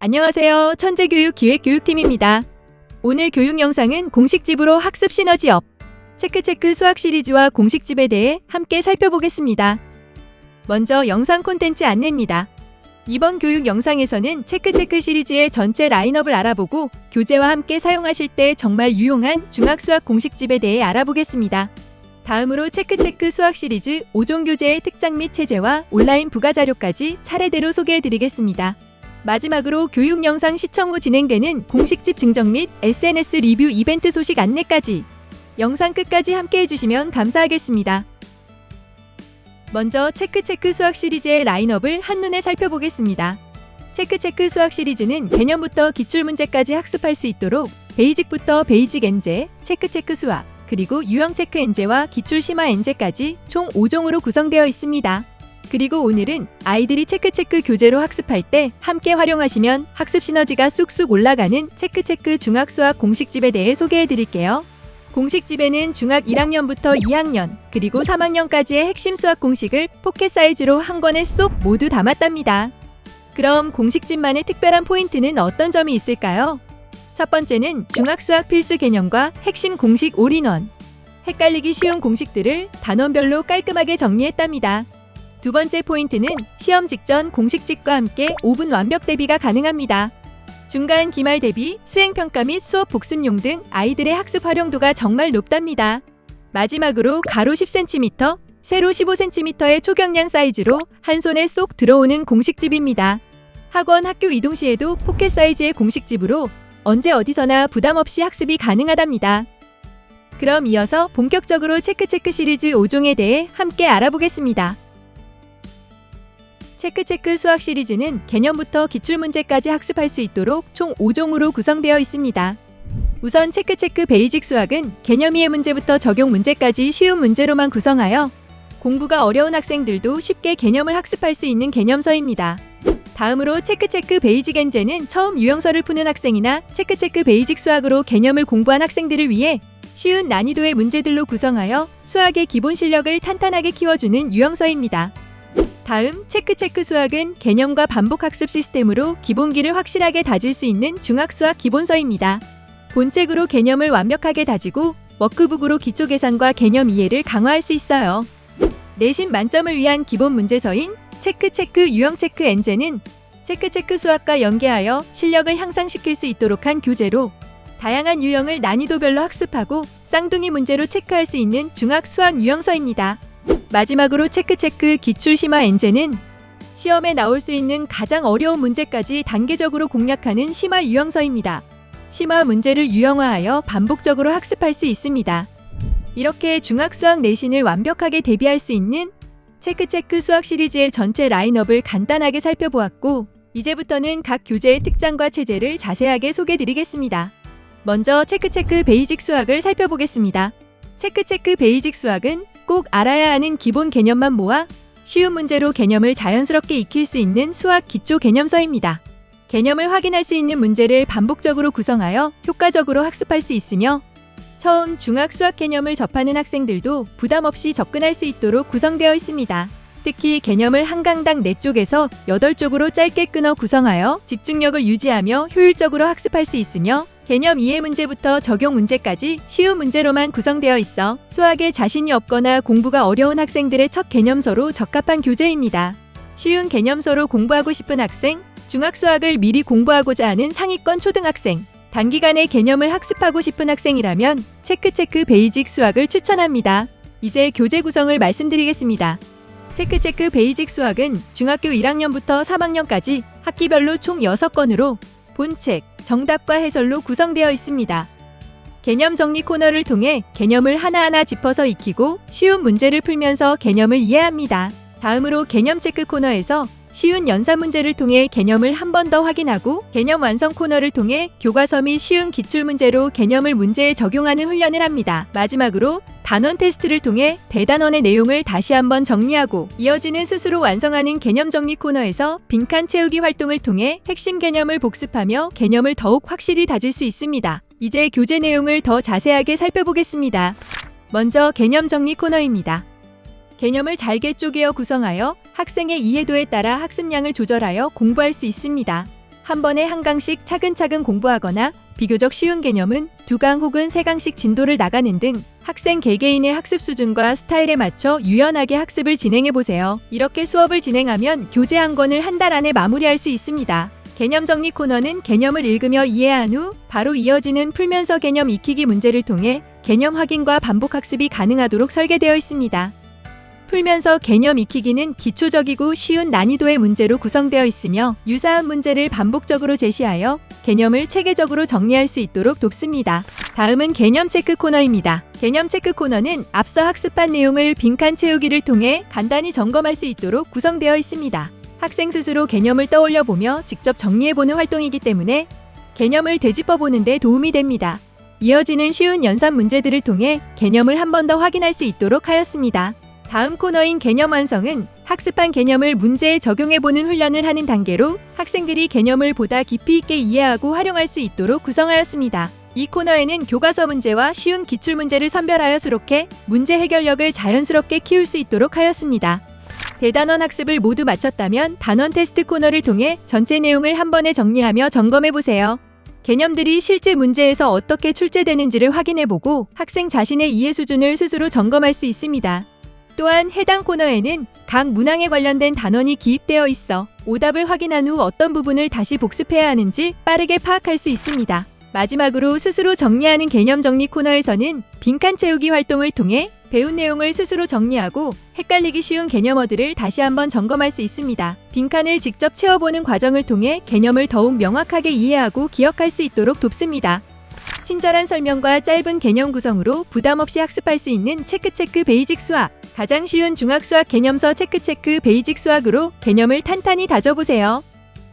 안녕하세요. 천재교육 기획교육팀입니다. 오늘 교육 영상은 공식집으로 학습 시너지업, 체크체크 수학 시리즈와 공식집에 대해 함께 살펴보겠습니다. 먼저 영상 콘텐츠 안내입니다. 이번 교육 영상에서는 체크체크 시리즈의 전체 라인업을 알아보고 교재와 함께 사용하실 때 정말 유용한 중학수학 공식집에 대해 알아보겠습니다. 다음으로 체크체크 수학 시리즈 5종 교재의 특장 및 체제와 온라인 부가자료까지 차례대로 소개해드리겠습니다. 마지막으로 교육 영상 시청 후 진행되는 공식집 증정 및 SNS 리뷰 이벤트 소식 안내까지 영상 끝까지 함께 해주시면 감사하겠습니다. 먼저 체크체크 수학 시리즈의 라인업을 한눈에 살펴보겠습니다. 체크체크 수학 시리즈는 개념부터 기출문제까지 학습할 수 있도록 베이직부터 베이직 엔제, 체크체크 수학, 그리고 유형 체크 엔제와 기출 심화 엔제까지 총 5종으로 구성되어 있습니다. 그리고 오늘은 아이들이 체크체크 교재로 학습할 때 함께 활용하시면 학습 시너지가 쑥쑥 올라가는 체크체크 중학수학 공식집에 대해 소개해 드릴게요. 공식집에는 중학 1학년부터 2학년, 그리고 3학년까지의 핵심 수학 공식을 포켓 사이즈로 한 권에 쏙 모두 담았답니다. 그럼 공식집만의 특별한 포인트는 어떤 점이 있을까요? 첫 번째는 중학수학 필수 개념과 핵심 공식 올인원. 헷갈리기 쉬운 공식들을 단원별로 깔끔하게 정리했답니다. 두 번째 포인트는 시험 직전 공식집과 함께 5분 완벽 대비가 가능합니다. 중간 기말 대비, 수행평가 및 수업 복습용 등 아이들의 학습 활용도가 정말 높답니다. 마지막으로 가로 10cm, 세로 15cm의 초경량 사이즈로 한 손에 쏙 들어오는 공식집입니다. 학원, 학교 이동 시에도 포켓 사이즈의 공식집으로 언제 어디서나 부담 없이 학습이 가능하답니다. 그럼 이어서 본격적으로 체크체크 시리즈 5종에 대해 함께 알아보겠습니다. 체크체크 수학 시리즈는 개념부터 기출문제까지 학습할 수 있도록 총 5종으로 구성되어 있습니다. 우선 체크체크 베이직 수학은 개념 이해 문제부터 적용 문제까지 쉬운 문제로만 구성하여 공부가 어려운 학생들도 쉽게 개념을 학습할 수 있는 개념서입니다. 다음으로 체크체크 베이직 엔제는 처음 유형서를 푸는 학생이나 체크체크 베이직 수학으로 개념을 공부한 학생들을 위해 쉬운 난이도의 문제들로 구성하여 수학의 기본 실력을 탄탄하게 키워주는 유형서입니다. 다음 체크체크 수학은 개념과 반복 학습 시스템으로 기본기를 확실하게 다질 수 있는 중학수학 기본서입니다. 본책으로 개념을 완벽하게 다지고 워크북으로 기초 계산과 개념 이해를 강화할 수 있어요. 내신 만점을 위한 기본 문제서인 체크체크 유형 체크 엔제는 체크체크 수학과 연계하여 실력을 향상시킬 수 있도록 한 교재로 다양한 유형을 난이도별로 학습하고 쌍둥이 문제로 체크할 수 있는 중학수학 유형서입니다. 마지막으로 체크체크 기출 심화 엔제는 시험에 나올 수 있는 가장 어려운 문제까지 단계적으로 공략하는 심화 유형서입니다. 심화 문제를 유형화하여 반복적으로 학습할 수 있습니다. 이렇게 중학수학 내신을 완벽하게 대비할 수 있는 체크체크 수학 시리즈의 전체 라인업을 간단하게 살펴보았고, 이제부터는 각 교재의 특장과 체제를 자세하게 소개드리겠습니다. 먼저 체크체크 베이직 수학을 살펴보겠습니다. 체크체크 베이직 수학은 꼭 알아야 하는 기본 개념만 모아 쉬운 문제로 개념을 자연스럽게 익힐 수 있는 수학 기초 개념서입니다. 개념을 확인할 수 있는 문제를 반복적으로 구성하여 효과적으로 학습할 수 있으며 처음 중학 수학 개념을 접하는 학생들도 부담 없이 접근할 수 있도록 구성되어 있습니다. 특히 개념을 한 강당 4쪽에서 8쪽으로 짧게 끊어 구성하여 집중력을 유지하며 효율적으로 학습할 수 있으며 개념 이해 문제부터 적용 문제까지 쉬운 문제로만 구성되어 있어 수학에 자신이 없거나 공부가 어려운 학생들의 첫 개념서로 적합한 교재입니다. 쉬운 개념서로 공부하고 싶은 학생, 중학수학을 미리 공부하고자 하는 상위권 초등학생, 단기간에 개념을 학습하고 싶은 학생이라면 체크체크 베이직 수학을 추천합니다. 이제 교재 구성을 말씀드리겠습니다. 체크체크 베이직 수학은 중학교 1학년부터 3학년까지 학기별로 총 6권으로 본책, 정답과 해설로 구성되어 있습니다. 개념 정리 코너를 통해 개념을 하나하나 짚어서 익히고 쉬운 문제를 풀면서 개념을 이해합니다. 다음으로 개념 체크 코너에서 쉬운 연산 문제를 통해 개념을 한 번 더 확인하고 개념 완성 코너를 통해 교과서 및 쉬운 기출 문제로 개념을 문제에 적용하는 훈련을 합니다. 마지막으로 단원 테스트를 통해 대단원의 내용을 다시 한번 정리하고 이어지는 스스로 완성하는 개념 정리 코너에서 빈칸 채우기 활동을 통해 핵심 개념을 복습하며 개념을 더욱 확실히 다질 수 있습니다. 이제 교재 내용을 더 자세하게 살펴보겠습니다. 먼저 개념 정리 코너입니다. 개념을 잘게 쪼개어 구성하여 학생의 이해도에 따라 학습량을 조절하여 공부할 수 있습니다. 한 번에 한 강씩 차근차근 공부하거나 비교적 쉬운 개념은 2강 혹은 3강씩 진도를 나가는 등 학생 개개인의 학습 수준과 스타일에 맞춰 유연하게 학습을 진행해 보세요. 이렇게 수업을 진행하면 교재 한 권을 한 달 안에 마무리할 수 있습니다. 개념 정리 코너는 개념을 읽으며 이해한 후 바로 이어지는 풀면서 개념 익히기 문제를 통해 개념 확인과 반복 학습이 가능하도록 설계되어 있습니다. 풀면서 개념 익히기는 기초적이고 쉬운 난이도의 문제로 구성되어 있으며 유사한 문제를 반복적으로 제시하여 개념을 체계적으로 정리할 수 있도록 돕습니다. 다음은 개념 체크 코너입니다. 개념 체크 코너는 앞서 학습한 내용을 빈칸 채우기를 통해 간단히 점검할 수 있도록 구성되어 있습니다. 학생 스스로 개념을 떠올려 보며 직접 정리해보는 활동이기 때문에 개념을 되짚어보는 데 도움이 됩니다. 이어지는 쉬운 연산 문제들을 통해 개념을 한 번 더 확인할 수 있도록 하였습니다. 다음 코너인 개념 완성은 학습한 개념을 문제에 적용해보는 훈련을 하는 단계로 학생들이 개념을 보다 깊이 있게 이해하고 활용할 수 있도록 구성하였습니다. 이 코너에는 교과서 문제와 쉬운 기출문제를 선별하여 수록해 문제 해결력을 자연스럽게 키울 수 있도록 하였습니다. 대단원 학습을 모두 마쳤다면 단원 테스트 코너를 통해 전체 내용을 한 번에 정리하며 점검해보세요. 개념들이 실제 문제에서 어떻게 출제되는지를 확인해보고 학생 자신의 이해 수준을 스스로 점검할 수 있습니다. 또한 해당 코너에는 각 문항에 관련된 단원이 기입되어 있어 오답을 확인한 후 어떤 부분을 다시 복습해야 하는지 빠르게 파악할 수 있습니다. 마지막으로 스스로 정리하는 개념 정리 코너에서는 빈칸 채우기 활동을 통해 배운 내용을 스스로 정리하고 헷갈리기 쉬운 개념어들을 다시 한번 점검할 수 있습니다. 빈칸을 직접 채워보는 과정을 통해 개념을 더욱 명확하게 이해하고 기억할 수 있도록 돕습니다. 친절한 설명과 짧은 개념 구성으로 부담 없이 학습할 수 있는 체크 베이직 수학. 가장 쉬운 중학수학 개념서 체크 베이직 수학으로 개념을 탄탄히 다져보세요.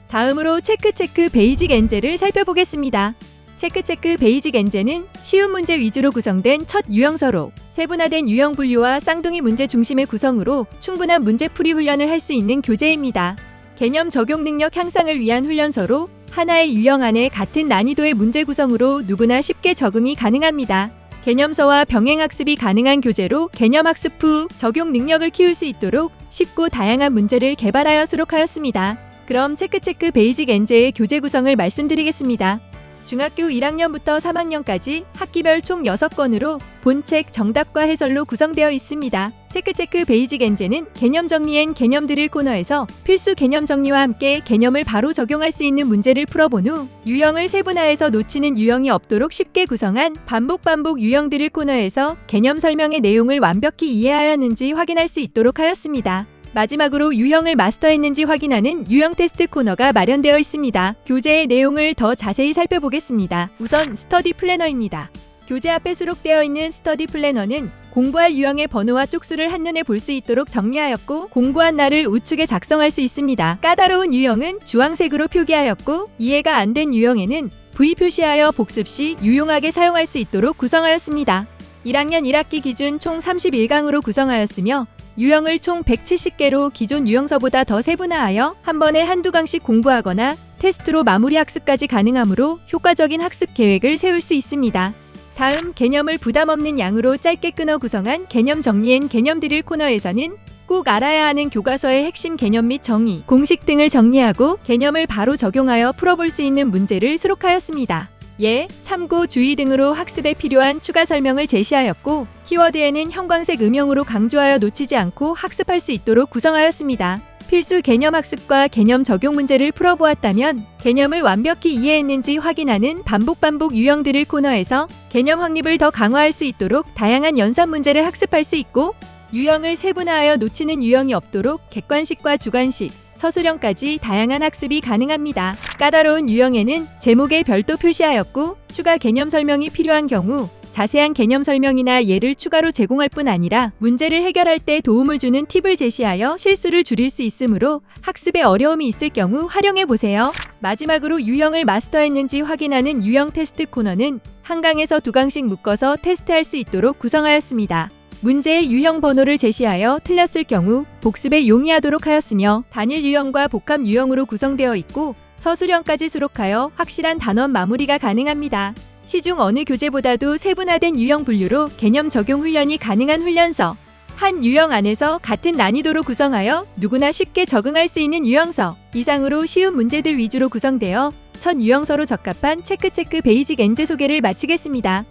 다음으로 체크 베이직 엔제를 살펴보겠습니다. 체크 베이직 엔제는 쉬운 문제 위주로 구성된 첫 유형서로 세분화된 유형 분류와 쌍둥이 문제 중심의 구성으로 충분한 문제풀이 훈련을 할 수 있는 교재입니다. 개념 적용 능력 향상을 위한 훈련서로 하나의 유형 안에 같은 난이도의 문제 구성으로 누구나 쉽게 적응이 가능합니다. 개념서와 병행학습이 가능한 교재로 개념학습 후 적용 능력을 키울 수 있도록 쉽고 다양한 문제를 개발하여 수록하였습니다. 그럼 체크 베이직 엔제의 교재 구성을 말씀드리겠습니다. 중학교 1학년부터 3학년까지 학기별 총 6권으로 본책, 정답과 해설로 구성되어 있습니다. 체크 베이직 엔제는 개념 정리 앤 개념 드릴 코너에서 필수 개념 정리와 함께 개념을 바로 적용할 수 있는 문제를 풀어본 후 유형을 세분화해서 놓치는 유형이 없도록 쉽게 구성한 반복 유형 드릴 코너에서 개념 설명의 내용을 완벽히 이해하였는지 확인할 수 있도록 하였습니다. 마지막으로 유형을 마스터했는지 확인하는 유형 테스트 코너가 마련되어 있습니다. 교재의 내용을 더 자세히 살펴보겠습니다. 우선 스터디 플래너입니다. 교재 앞에 수록되어 있는 스터디 플래너는 공부할 유형의 번호와 쪽수를 한눈에 볼 수 있도록 정리하였고 공부한 날을 우측에 작성할 수 있습니다. 까다로운 유형은 주황색으로 표기하였고 이해가 안 된 유형에는 V 표시하여 복습 시 유용하게 사용할 수 있도록 구성하였습니다. 1학년 1학기 기준 총 31강으로 구성하였으며 유형을 총 170개로 기존 유형서보다 더 세분화하여 한 번에 한두 강씩 공부하거나 테스트로 마무리 학습까지 가능하므로 효과적인 학습 계획을 세울 수 있습니다. 다음 개념을 부담 없는 양으로 짧게 끊어 구성한 개념 정리 앤 개념 드릴 코너에서는 꼭 알아야 하는 교과서의 핵심 개념 및 정의, 공식 등을 정리하고 개념을 바로 적용하여 풀어볼 수 있는 문제를 수록하였습니다. 예, 참고, 주의 등으로 학습에 필요한 추가 설명을 제시하였고 키워드에는 형광색 음영으로 강조하여 놓치지 않고 학습할 수 있도록 구성하였습니다. 필수 개념 학습과 개념 적용 문제를 풀어보았다면 개념을 완벽히 이해했는지 확인하는 반복 유형 드릴 코너에서 개념 확립을 더 강화할 수 있도록 다양한 연산 문제를 학습할 수 있고 유형을 세분화하여 놓치는 유형이 없도록 객관식과 주관식, 서술형까지 다양한 학습이 가능합니다. 까다로운 유형에는 제목에 별도 표시하였고 추가 개념 설명이 필요한 경우 자세한 개념 설명이나 예를 추가로 제공할 뿐 아니라 문제를 해결할 때 도움을 주는 팁을 제시하여 실수를 줄일 수 있으므로 학습에 어려움이 있을 경우 활용해 보세요. 마지막으로 유형을 마스터했는지 확인하는 유형 테스트 코너는 한 강에서 2강씩 묶어서 테스트할 수 있도록 구성하였습니다. 문제의 유형 번호를 제시하여 틀렸을 경우 복습에 용이하도록 하였으며 단일 유형과 복합 유형으로 구성되어 있고 서술형까지 수록하여 확실한 단원 마무리가 가능합니다. 시중 어느 교재보다도 세분화된 유형 분류로 개념 적용 훈련이 가능한 훈련서. 한 유형 안에서 같은 난이도로 구성하여 누구나 쉽게 적응할 수 있는 유형서. 이상으로 쉬운 문제들 위주로 구성되어 첫 유형서로 적합한 체크체크 베이직 엔제 소개를 마치겠습니다.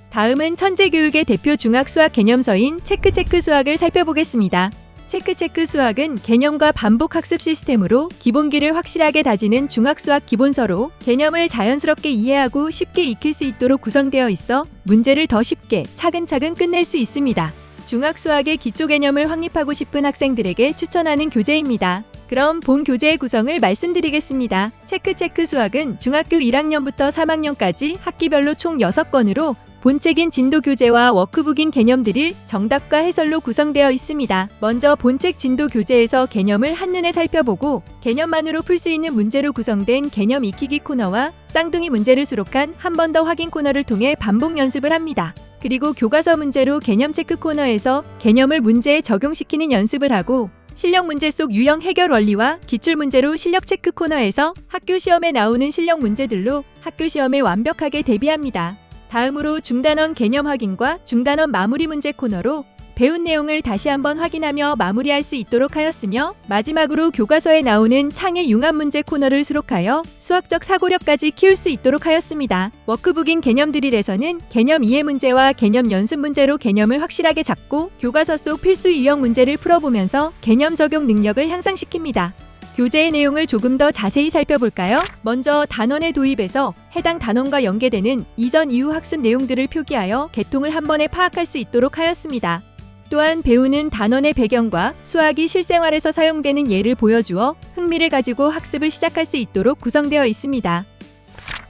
다음은 천재교육의 대표 중학수학 개념서인 체크체크 수학을 살펴보겠습니다. 체크체크 수학은 개념과 반복 학습 시스템으로 기본기를 확실하게 다지는 중학수학 기본서로 개념을 자연스럽게 이해하고 쉽게 익힐 수 있도록 구성되어 있어 문제를 더 쉽게 차근차근 끝낼 수 있습니다. 중학수학의 기초 개념을 확립하고 싶은 학생들에게 추천하는 교재입니다. 그럼 본 교재의 구성을 말씀드리겠습니다. 체크체크 수학은 중학교 1학년부터 3학년까지 학기별로 총 6권으로 본책인 진도 교재와 워크북인 개념들이 정답과 해설로 구성되어 있습니다. 먼저 본책 진도 교재에서 개념을 한눈에 살펴보고 개념만으로 풀 수 있는 문제로 구성된 개념 익히기 코너와 쌍둥이 문제를 수록한 한 번 더 확인 코너를 통해 반복 연습을 합니다. 그리고 교과서 문제로 개념 체크 코너에서 개념을 문제에 적용시키는 연습을 하고 실력 문제 속 유형 해결 원리와 기출 문제로 실력 체크 코너에서 학교 시험에 나오는 실력 문제들로 학교 시험에 완벽하게 대비합니다. 다음으로 중단원 개념 확인과 중단원 마무리 문제 코너로 배운 내용을 다시 한번 확인하며 마무리할 수 있도록 하였으며 마지막으로 교과서에 나오는 창의 융합 문제 코너를 수록하여 수학적 사고력까지 키울 수 있도록 하였습니다. 워크북인 개념 드릴에서는 개념 이해 문제와 개념 연습 문제로 개념을 확실하게 잡고 교과서 속 필수 유형 문제를 풀어보면서 개념 적용 능력을 향상시킵니다. 교재의 내용을 조금 더 자세히 살펴볼까요? 먼저 단원의 도입에서 해당 단원과 연계되는 이전 이후 학습 내용들을 표기하여 개통을 한 번에 파악할 수 있도록 하였습니다. 또한 배우는 단원의 배경과 수학이 실생활에서 사용되는 예를 보여주어 흥미를 가지고 학습을 시작할 수 있도록 구성되어 있습니다.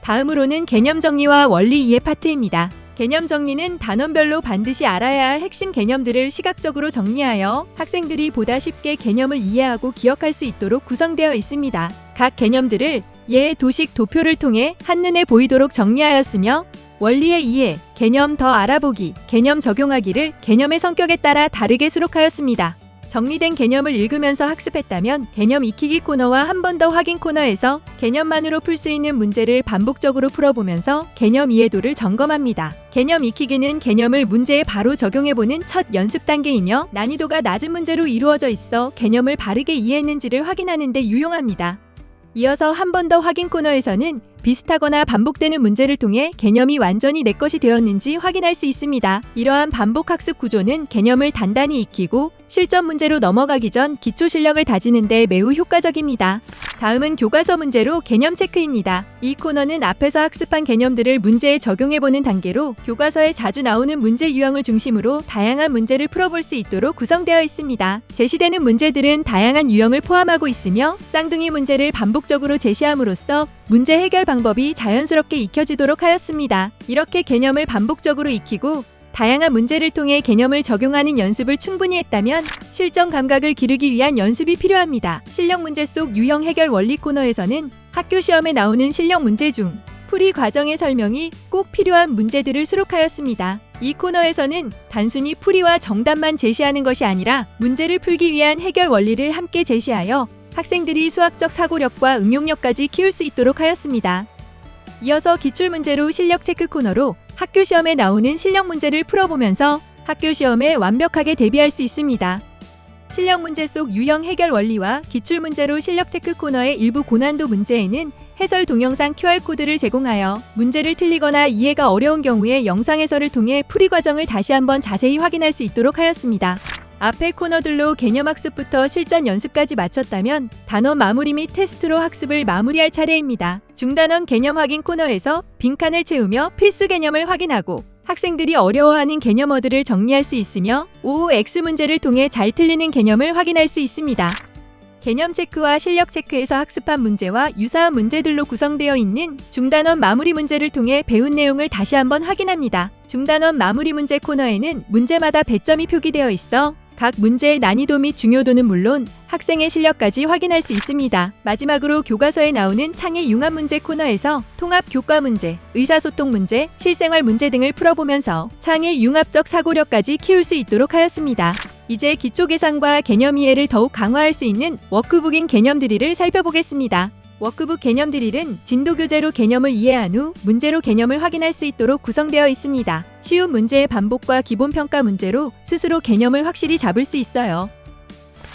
다음으로는 개념 정리와 원리 이해 파트입니다. 개념 정리는 단원별로 반드시 알아야 할 핵심 개념들을 시각적으로 정리하여 학생들이 보다 쉽게 개념을 이해하고 기억할 수 있도록 구성되어 있습니다. 각 개념들을 예, 도식, 도표를 통해 한눈에 보이도록 정리하였으며 원리의 이해, 개념 더 알아보기, 개념 적용하기를 개념의 성격에 따라 다르게 수록하였습니다. 정리된 개념을 읽으면서 학습했다면 개념 익히기 코너와 한 번 더 확인 코너에서 개념만으로 풀 수 있는 문제를 반복적으로 풀어보면서 개념 이해도를 점검합니다. 개념 익히기는 개념을 문제에 바로 적용해보는 첫 연습 단계이며 난이도가 낮은 문제로 이루어져 있어 개념을 바르게 이해했는지를 확인하는 데 유용합니다. 이어서 한 번 더 확인 코너에서는 비슷하거나 반복되는 문제를 통해 개념이 완전히 내 것이 되었는지 확인할 수 있습니다. 이러한 반복 학습 구조는 개념을 단단히 익히고 실전 문제로 넘어가기 전 기초 실력을 다지는 데 매우 효과적입니다. 다음은 교과서 문제로 개념 체크입니다. 이 코너는 앞에서 학습한 개념들을 문제에 적용해보는 단계로 교과서에 자주 나오는 문제 유형을 중심으로 다양한 문제를 풀어볼 수 있도록 구성되어 있습니다. 제시되는 문제들은 다양한 유형을 포함하고 있으며 쌍둥이 문제를 반복적으로 제시함으로써 문제 해결 방법이 자연스럽게 익혀지도록 하였습니다. 이렇게 개념을 반복적으로 익히고 다양한 문제를 통해 개념을 적용하는 연습을 충분히 했다면 실전 감각을 기르기 위한 연습이 필요합니다. 실력 문제 속 유형 해결 원리 코너에서는 학교 시험에 나오는 실력 문제 중 풀이 과정의 설명이 꼭 필요한 문제들을 수록하였습니다. 이 코너에서는 단순히 풀이와 정답만 제시하는 것이 아니라 문제를 풀기 위한 해결 원리를 함께 제시하여 학생들이 수학적 사고력과 응용력까지 키울 수 있도록 하였습니다. 이어서 기출문제로 실력 체크 코너로 학교 시험에 나오는 실력 문제를 풀어보면서 학교 시험에 완벽하게 대비할 수 있습니다. 실력 문제 속 유형 해결 원리와 기출문제로 실력 체크 코너의 일부 고난도 문제에는 해설 동영상 QR코드를 제공하여 문제를 틀리거나 이해가 어려운 경우에 영상 해설을 통해 풀이 과정을 다시 한번 자세히 확인할 수 있도록 하였습니다. 앞의 코너들로 개념 학습부터 실전 연습까지 마쳤다면 단원 마무리 및 테스트로 학습을 마무리할 차례입니다. 중단원 개념 확인 코너에서 빈칸을 채우며 필수 개념을 확인하고 학생들이 어려워하는 개념어들을 정리할 수 있으며 OX 문제를 통해 잘 틀리는 개념을 확인할 수 있습니다. 개념 체크와 실력 체크에서 학습한 문제와 유사한 문제들로 구성되어 있는 중단원 마무리 문제를 통해 배운 내용을 다시 한번 확인합니다. 중단원 마무리 문제 코너에는 문제마다 배점이 표기되어 있어 각 문제의 난이도 및 중요도는 물론 학생의 실력까지 확인할 수 있습니다. 마지막으로 교과서에 나오는 창의 융합 문제 코너에서 통합 교과 문제, 의사소통 문제, 실생활 문제 등을 풀어보면서 창의 융합적 사고력까지 키울 수 있도록 하였습니다. 이제 기초 계산과 개념 이해를 더욱 강화할 수 있는 워크북인 개념 드릴을 살펴보겠습니다. 워크북 개념 드릴은 진도 교재로 개념을 이해한 후 문제로 개념을 확인할 수 있도록 구성되어 있습니다. 쉬운 문제의 반복과 기본 평가 문제로 스스로 개념을 확실히 잡을 수 있어요.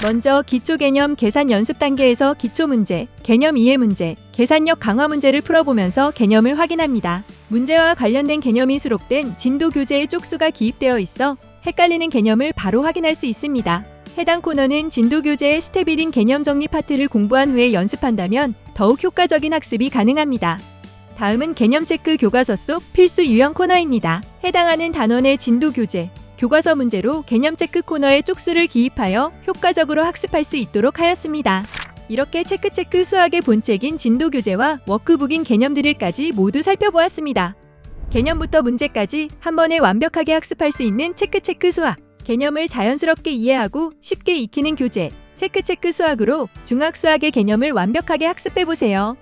먼저 기초 개념 계산 연습 단계에서 기초 문제, 개념 이해 문제, 계산력 강화 문제를 풀어보면서 개념을 확인합니다. 문제와 관련된 개념이 수록된 진도 교재에 쪽수가 기입되어 있어 헷갈리는 개념을 바로 확인할 수 있습니다. 해당 코너는 진도 교재의 스텝 1인 개념 정리 파트를 공부한 후에 연습한다면 더욱 효과적인 학습이 가능합니다. 다음은 개념 체크 교과서 속 필수 유형 코너입니다. 해당하는 단원의 진도 교재, 교과서 문제로 개념 체크 코너에 쪽수를 기입하여 효과적으로 학습할 수 있도록 하였습니다. 이렇게 체크 수학의 본책인 진도 교재와 워크북인 개념 드릴까지 모두 살펴보았습니다. 개념부터 문제까지 한 번에 완벽하게 학습할 수 있는 체크 수학. 개념을 자연스럽게 이해하고 쉽게 익히는 교재, 체크 수학으로 중학 수학의 개념을 완벽하게 학습해보세요.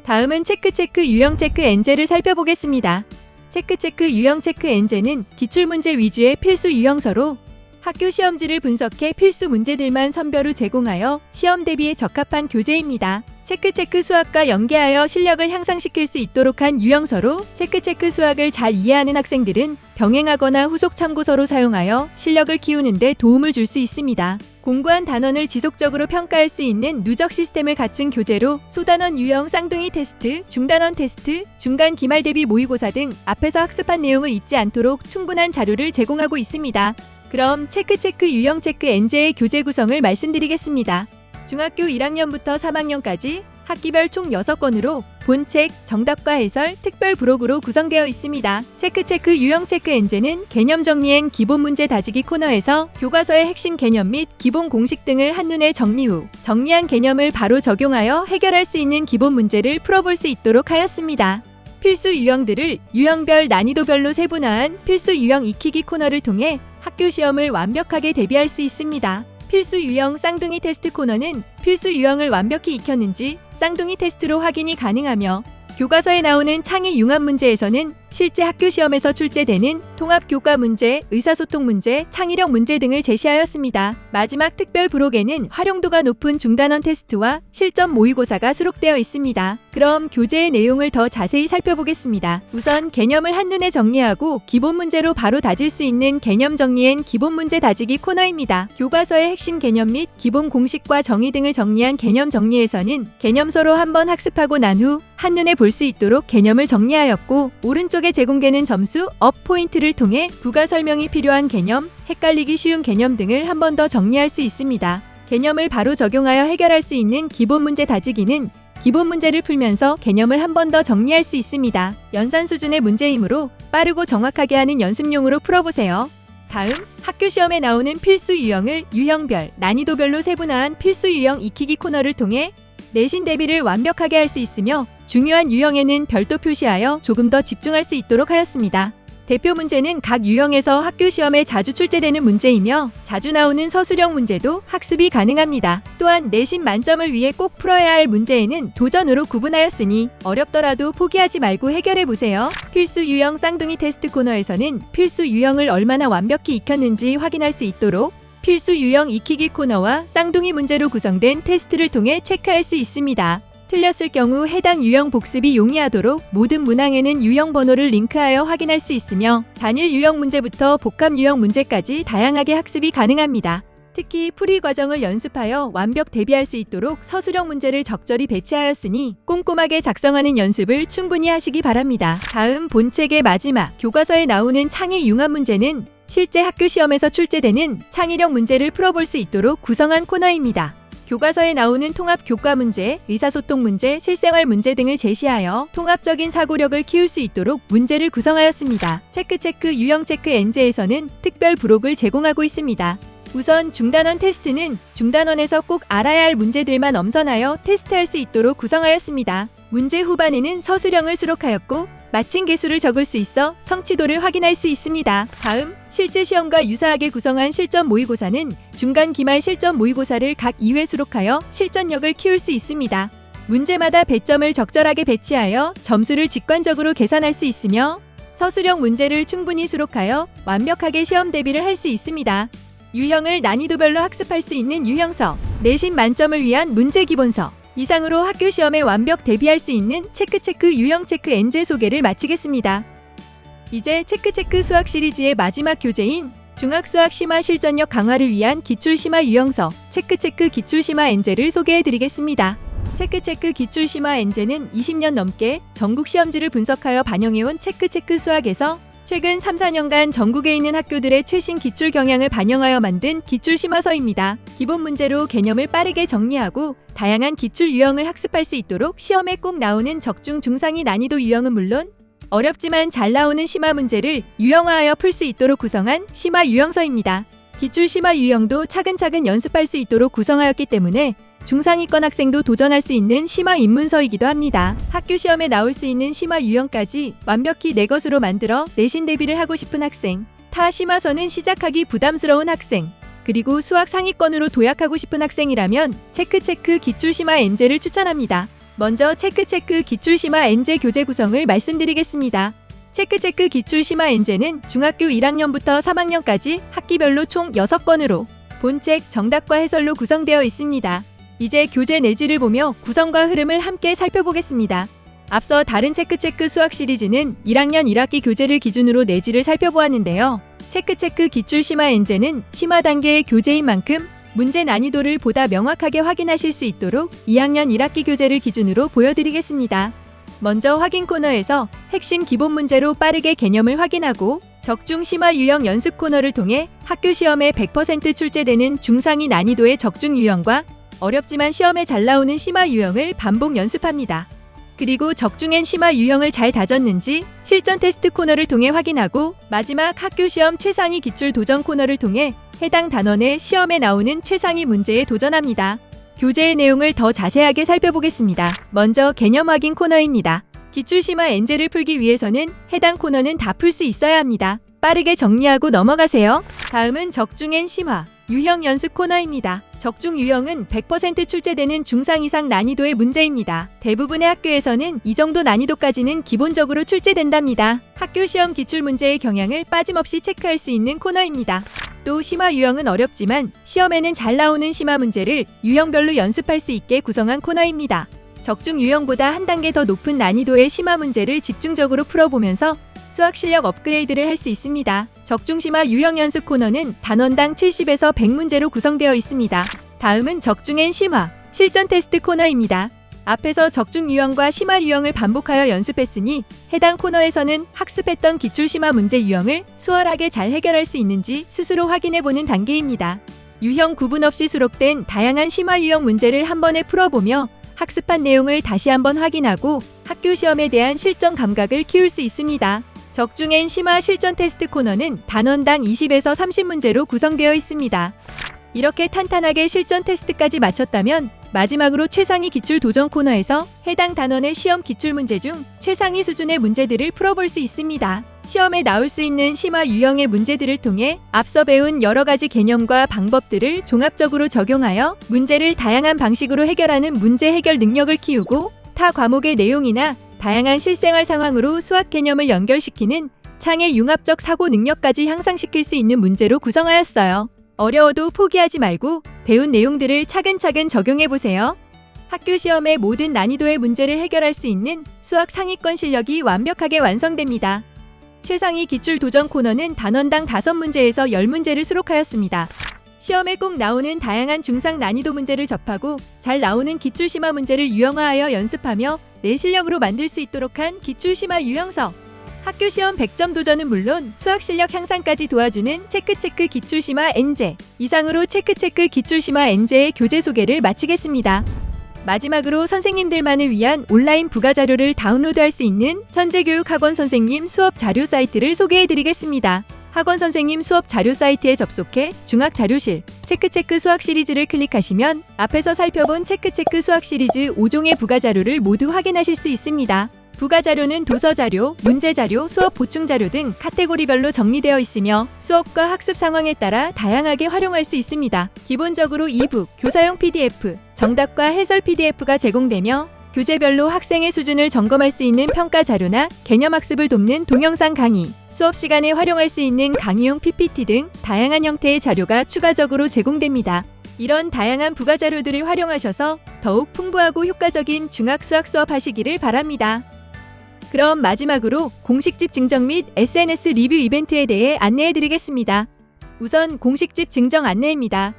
다음은 체크 유형 체크 엔제를 살펴보겠습니다. 체크 유형 체크 엔제는 기출문제 위주의 필수 유형서로 학교 시험지를 분석해 필수 문제들만 선별 후 제공하여 시험 대비에 적합한 교재입니다. 체크 수학과 연계하여 실력을 향상시킬 수 있도록 한 유형서로 체크 수학을 잘 이해하는 학생들은 병행하거나 후속 참고서로 사용하여 실력을 키우는 데 도움을 줄 수 있습니다. 공부한 단원을 지속적으로 평가할 수 있는 누적 시스템을 갖춘 교재로 소단원 유형 쌍둥이 테스트, 중단원 테스트, 중간 기말 대비 모의고사 등 앞에서 학습한 내용을 잊지 않도록 충분한 자료를 제공하고 있습니다. 그럼 체크 유형 체크 엔제의 교재 구성을 말씀드리겠습니다. 중학교 1학년부터 3학년까지 학기별 총 6권으로 본책, 정답과 해설, 특별 부록으로 구성되어 있습니다. 체크 유형 체크 엔제는 개념 정리엔 기본 문제 다지기 코너에서 교과서의 핵심 개념 및 기본 공식 등을 한눈에 정리 후 정리한 개념을 바로 적용하여 해결할 수 있는 기본 문제를 풀어볼 수 있도록 하였습니다. 필수 유형들을 유형별 난이도별로 세분화한 필수 유형 익히기 코너를 통해 학교 시험을 완벽하게 대비할 수 있습니다. 필수 유형 쌍둥이 테스트 코너는 필수 유형을 완벽히 익혔는지 쌍둥이 테스트로 확인이 가능하며 교과서에 나오는 창의 융합 문제에서는 실제 학교 시험에서 출제되는 통합 교과 문제, 의사소통 문제, 창의력 문제 등을 제시하였습니다. 마지막 특별 부록에는 활용도가 높은 중단원 테스트와 실전 모의고사가 수록되어 있습니다. 그럼 교재의 내용을 더 자세히 살펴보겠습니다. 우선 개념을 한눈에 정리하고 기본 문제로 바로 다질 수 있는 개념 정리엔 기본 문제 다지기 코너입니다. 교과서의 핵심 개념 및 기본 공식과 정의 등을 정리한 개념 정리에서는 개념서로 한번 학습하고 난 후 한눈에 볼 수 있도록 개념을 정리하였고 오른쪽에 제공되는 점수 업 포인트를 통해 부가 설명이 필요한 개념, 헷갈리기 쉬운 개념 등을 한 번 더 정리할 수 있습니다. 개념을 바로 적용하여 해결할 수 있는 기본 문제 다지기는 기본 문제를 풀면서 개념을 한 번 더 정리할 수 있습니다. 연산 수준의 문제이므로 빠르고 정확하게 하는 연습용으로 풀어보세요. 다음, 학교 시험에 나오는 필수 유형을 유형별, 난이도별로 세분화한 필수 유형 익히기 코너를 통해 내신 대비를 완벽하게 할 수 있으며 중요한 유형에는 별도 표시하여 조금 더 집중할 수 있도록 하였습니다. 대표 문제는 각 유형에서 학교 시험에 자주 출제되는 문제이며 자주 나오는 서술형 문제도 학습이 가능합니다. 또한 내신 만점을 위해 꼭 풀어야 할 문제에는 도전으로 구분하였으니 어렵더라도 포기하지 말고 해결해보세요. 필수 유형 쌍둥이 테스트 코너에서는 필수 유형을 얼마나 완벽히 익혔는지 확인할 수 있도록 필수 유형 익히기 코너와 쌍둥이 문제로 구성된 테스트를 통해 체크할 수 있습니다. 틀렸을 경우 해당 유형 복습이 용이하도록 모든 문항에는 유형 번호를 링크하여 확인할 수 있으며 단일 유형 문제부터 복합 유형 문제까지 다양하게 학습이 가능합니다. 특히 풀이 과정을 연습하여 완벽 대비할 수 있도록 서술형 문제를 적절히 배치하였으니 꼼꼼하게 작성하는 연습을 충분히 하시기 바랍니다. 다음 본책의 마지막 교과서에 나오는 창의 융합 문제는 실제 학교 시험에서 출제되는 창의력 문제를 풀어볼 수 있도록 구성한 코너입니다. 교과서에 나오는 통합 교과 문제, 의사소통 문제, 실생활 문제 등을 제시하여 통합적인 사고력을 키울 수 있도록 문제를 구성하였습니다. 체크 유형 체크 엔제에서는 특별 부록을 제공하고 있습니다. 우선 중단원 테스트는 중단원에서 꼭 알아야 할 문제들만 엄선하여 테스트할 수 있도록 구성하였습니다. 문제 후반에는 서술형을 수록하였고 맞힌 개수를 적을 수 있어 성취도를 확인할 수 있습니다. 다음, 실제 시험과 유사하게 구성한 실전 모의고사는 중간 기말 실전 모의고사를 각 2회 수록하여 실전력을 키울 수 있습니다. 문제마다 배점을 적절하게 배치하여 점수를 직관적으로 계산할 수 있으며 서술형 문제를 충분히 수록하여 완벽하게 시험 대비를 할 수 있습니다. 유형을 난이도별로 학습할 수 있는 유형서, 내신 만점을 위한 문제 기본서, 이상으로 학교 시험에 완벽 대비할 수 있는 체크체크 유형 체크 엔제 소개를 마치겠습니다. 이제 체크체크 수학 시리즈의 마지막 교재인 중학수학 심화 실전력 강화를 위한 기출심화 유형서 체크체크 기출심화 엔제를 소개해드리겠습니다. 체크체크 기출심화 엔제는 20년 넘게 전국 시험지를 분석하여 반영해온 체크체크 수학에서 최근 3, 4년간 전국에 있는 학교들의 최신 기출 경향을 반영하여 만든 기출심화서입니다. 기본 문제로 개념을 빠르게 정리하고 다양한 기출 유형을 학습할 수 있도록 시험에 꼭 나오는 적중 중상위 난이도 유형은 물론 어렵지만 잘 나오는 심화 문제를 유형화하여 풀 수 있도록 구성한 심화 유형서입니다. 기출 심화 유형도 차근차근 연습할 수 있도록 구성하였기 때문에 중상위권 학생도 도전할 수 있는 심화 입문서이기도 합니다. 학교 시험에 나올 수 있는 심화 유형까지 완벽히 내 것으로 만들어 내신 대비를 하고 싶은 학생, 타 심화서는 시작하기 부담스러운 학생, 그리고 수학 상위권으로 도약하고 싶은 학생이라면 체크체크 기출심화 엔제를 추천합니다. 먼저 체크체크 기출심화 엔제 교재 구성을 말씀드리겠습니다. 체크체크 기출심화 엔제는 중학교 1학년부터 3학년까지 학기별로 총 6권으로 본책, 정답과 해설로 구성되어 있습니다. 이제 교재 내지를 보며 구성과 흐름을 함께 살펴보겠습니다. 앞서 다른 체크체크 수학 시리즈는 1학년 1학기 교재를 기준으로 내지를 살펴보았는데요. 체크체크 기출심화 엔제는 심화 단계의 교재인 만큼 문제 난이도를 보다 명확하게 확인하실 수 있도록 2학년 1학기 교재를 기준으로 보여드리겠습니다. 먼저 확인 코너에서 핵심 기본 문제로 빠르게 개념을 확인하고 적중 심화 유형 연습 코너를 통해 학교 시험에 100% 출제되는 중상위 난이도의 적중 유형과 어렵지만 시험에 잘 나오는 심화 유형을 반복 연습합니다. 그리고 적중엔 심화 유형을 잘 다졌는지 실전 테스트 코너를 통해 확인하고 마지막 학교 시험 최상위 기출 도전 코너를 통해 해당 단원의 시험에 나오는 최상위 문제에 도전합니다. 교재의 내용을 더 자세하게 살펴보겠습니다. 먼저 개념 확인 코너입니다. 기출심화 엔제를 풀기 위해서는 해당 코너는 다 풀 수 있어야 합니다. 빠르게 정리하고 넘어가세요. 다음은 적중엔 심화 유형 연습 코너입니다. 적중 유형은 100% 출제되는 중상 이상 난이도의 문제입니다. 대부분의 학교에서는 이 정도 난이도까지는 기본적으로 출제된답니다. 학교 시험 기출 문제의 경향을 빠짐없이 체크할 수 있는 코너입니다. 또 심화 유형은 어렵지만 시험에는 잘 나오는 심화 문제를 유형별로 연습할 수 있게 구성한 코너입니다. 적중 유형보다 한 단계 더 높은 난이도의 심화 문제를 집중적으로 풀어보면서 수학 실력 업그레이드를 할 수 있습니다. 적중 심화 유형 연습 코너는 단원당 70에서 100문제로 구성되어 있습니다. 다음은 적중엔 심화 실전 테스트 코너입니다. 앞에서 적중 유형과 심화 유형을 반복하여 연습했으니 해당 코너에서는 학습했던 기출 심화 문제 유형을 수월하게 잘 해결할 수 있는지 스스로 확인해보는 단계입니다. 유형 구분 없이 수록된 다양한 심화 유형 문제를 한 번에 풀어보며 학습한 내용을 다시 한번 확인하고 학교 시험에 대한 실전 감각을 키울 수 있습니다. 적중엔 심화 실전 테스트 코너는 단원당 20에서 30문제로 구성되어 있습니다. 이렇게 탄탄하게 실전 테스트까지 마쳤다면 마지막으로 최상위 기출 도전 코너에서 해당 단원의 시험 기출 문제 중 최상위 수준의 문제들을 풀어볼 수 있습니다. 시험에 나올 수 있는 심화 유형의 문제들을 통해 앞서 배운 여러 가지 개념과 방법들을 종합적으로 적용하여 문제를 다양한 방식으로 해결하는 문제 해결 능력을 키우고 타 과목의 내용이나 다양한 실생활 상황으로 수학 개념을 연결시키는 창의 융합적 사고 능력까지 향상시킬 수 있는 문제로 구성하였어요. 어려워도 포기하지 말고 배운 내용들을 차근차근 적용해보세요. 학교 시험의 모든 난이도의 문제를 해결할 수 있는 수학 상위권 실력이 완벽하게 완성됩니다. 최상위 기출 도전 코너는 단원당 5문제에서 10문제를 수록하였습니다. 시험에 꼭 나오는 다양한 중상 난이도 문제를 접하고 잘 나오는 기출심화 문제를 유형화하여 연습하며 내 실력으로 만들 수 있도록 한 기출심화 유형서. 학교 시험 100점 도전은 물론 수학 실력 향상까지 도와주는 체크체크 기출심화 엔제. 이상으로 체크체크 기출심화 엔제의 교재 소개를 마치겠습니다. 마지막으로 선생님들만을 위한 온라인 부가자료를 다운로드할 수 있는 천재교육학원 선생님 수업 자료 사이트를 소개해드리겠습니다. 학원 선생님 수업 자료 사이트에 접속해 중학자료실 체크체크 수학 시리즈를 클릭하시면 앞에서 살펴본 체크체크 수학 시리즈 5종의 부가자료를 모두 확인하실 수 있습니다. 부가자료는 도서자료, 문제자료, 수업 보충자료 등 카테고리별로 정리되어 있으며 수업과 학습 상황에 따라 다양하게 활용할 수 있습니다. 기본적으로 이북, 교사용 PDF, 정답과 해설 PDF가 제공되며 교재별로 학생의 수준을 점검할 수 있는 평가 자료나 개념 학습을 돕는 동영상 강의, 수업 시간에 활용할 수 있는 강의용 PPT 등 다양한 형태의 자료가 추가적으로 제공됩니다. 이런 다양한 부가 자료들을 활용하셔서 더욱 풍부하고 효과적인 중학 수학 수업 하시기를 바랍니다. 그럼 마지막으로 공식집 증정 및 SNS 리뷰 이벤트에 대해 안내해 드리겠습니다. 우선 공식집 증정 안내입니다.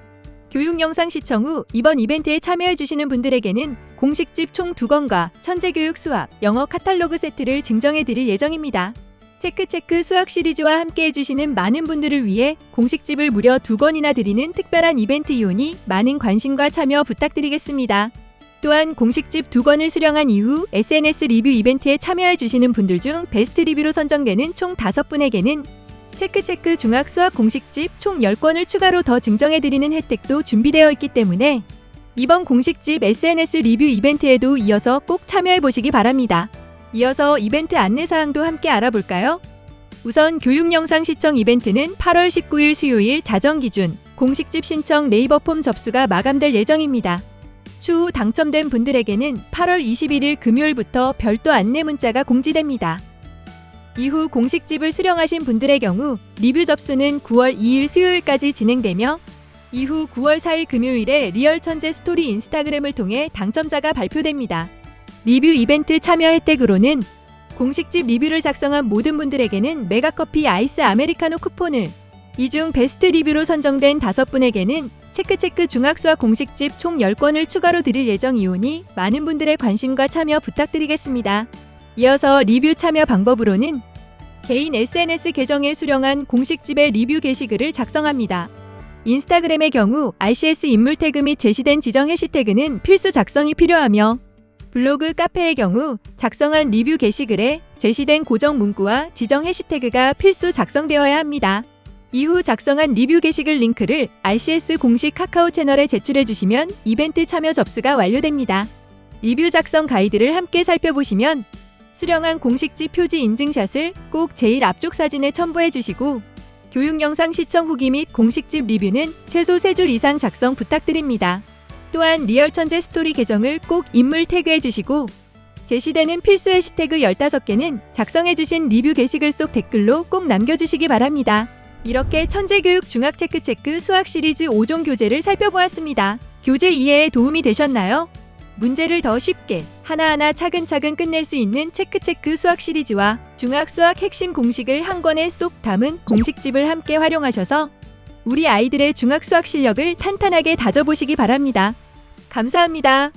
교육 영상 시청 후 이번 이벤트에 참여해 주시는 분들에게는 공식집 총 2권과 천재교육 수학, 영어 카탈로그 세트를 증정해 드릴 예정입니다. 체크체크 수학 시리즈와 함께 해주시는 많은 분들을 위해 공식집을 무려 2권이나 드리는 특별한 이벤트 이오니 많은 관심과 참여 부탁드리겠습니다. 또한 공식집 2권을 수령한 이후 SNS 리뷰 이벤트에 참여해 주시는 분들 중 베스트 리뷰로 선정되는 총 5분에게는 체크체크 중학 수학 공식집 총 10권을 추가로 더 증정해드리는 혜택도 준비되어 있기 때문에 이번 공식집 SNS 리뷰 이벤트에도 이어서 꼭 참여해보시기 바랍니다. 이어서 이벤트 안내사항도 함께 알아볼까요? 우선 교육 영상 시청 이벤트는 8월 19일 수요일 자정 기준 공식집 신청 네이버 폼 접수가 마감될 예정입니다. 추후 당첨된 분들에게는 8월 21일 금요일부터 별도 안내 문자가 공지됩니다. 이후 공식집을 수령하신 분들의 경우 리뷰 접수는 9월 2일 수요일까지 진행되며 이후 9월 4일 금요일에 리얼 천재 스토리 인스타그램을 통해 당첨자가 발표됩니다. 리뷰 이벤트 참여 혜택으로는 공식집 리뷰를 작성한 모든 분들에게는 메가커피 아이스 아메리카노 쿠폰을, 이 중 베스트 리뷰로 선정된 5분에게는 체크체크 중학수학 공식집 총 10권을 추가로 드릴 예정이오니 많은 분들의 관심과 참여 부탁드리겠습니다. 이어서 리뷰 참여 방법으로는 개인 SNS 계정에 수령한 공식집의 리뷰 게시글을 작성합니다. 인스타그램의 경우 RCS 인물 태그 및 제시된 지정 해시태그는 필수 작성이 필요하며 블로그, 카페의 경우 작성한 리뷰 게시글에 제시된 고정 문구와 지정 해시태그가 필수 작성되어야 합니다. 이후 작성한 리뷰 게시글 링크를 RCS 공식 카카오 채널에 제출해 주시면 이벤트 참여 접수가 완료됩니다. 리뷰 작성 가이드를 함께 살펴보시면 수령한 공식집 표지 인증샷을 꼭 제일 앞쪽 사진에 첨부해 주시고 교육 영상 시청 후기 및 공식집 리뷰는 최소 3줄 이상 작성 부탁드립니다. 또한 리얼 천재 스토리 계정을 꼭 인물 태그해 주시고 제시되는 필수 해시태그 15개는 작성해 주신 리뷰 게시글 속 댓글로 꼭 남겨주시기 바랍니다. 이렇게 천재교육 중학 체크체크 수학 시리즈 5종 교재를 살펴보았습니다. 교재 이해에 도움이 되셨나요? 문제를 더 쉽게 하나하나 차근차근 끝낼 수 있는 체크체크 수학 시리즈와 중학 수학 핵심 공식을 한 권에 쏙 담은 공식집을 함께 활용하셔서 우리 아이들의 중학 수학 실력을 탄탄하게 다져보시기 바랍니다. 감사합니다.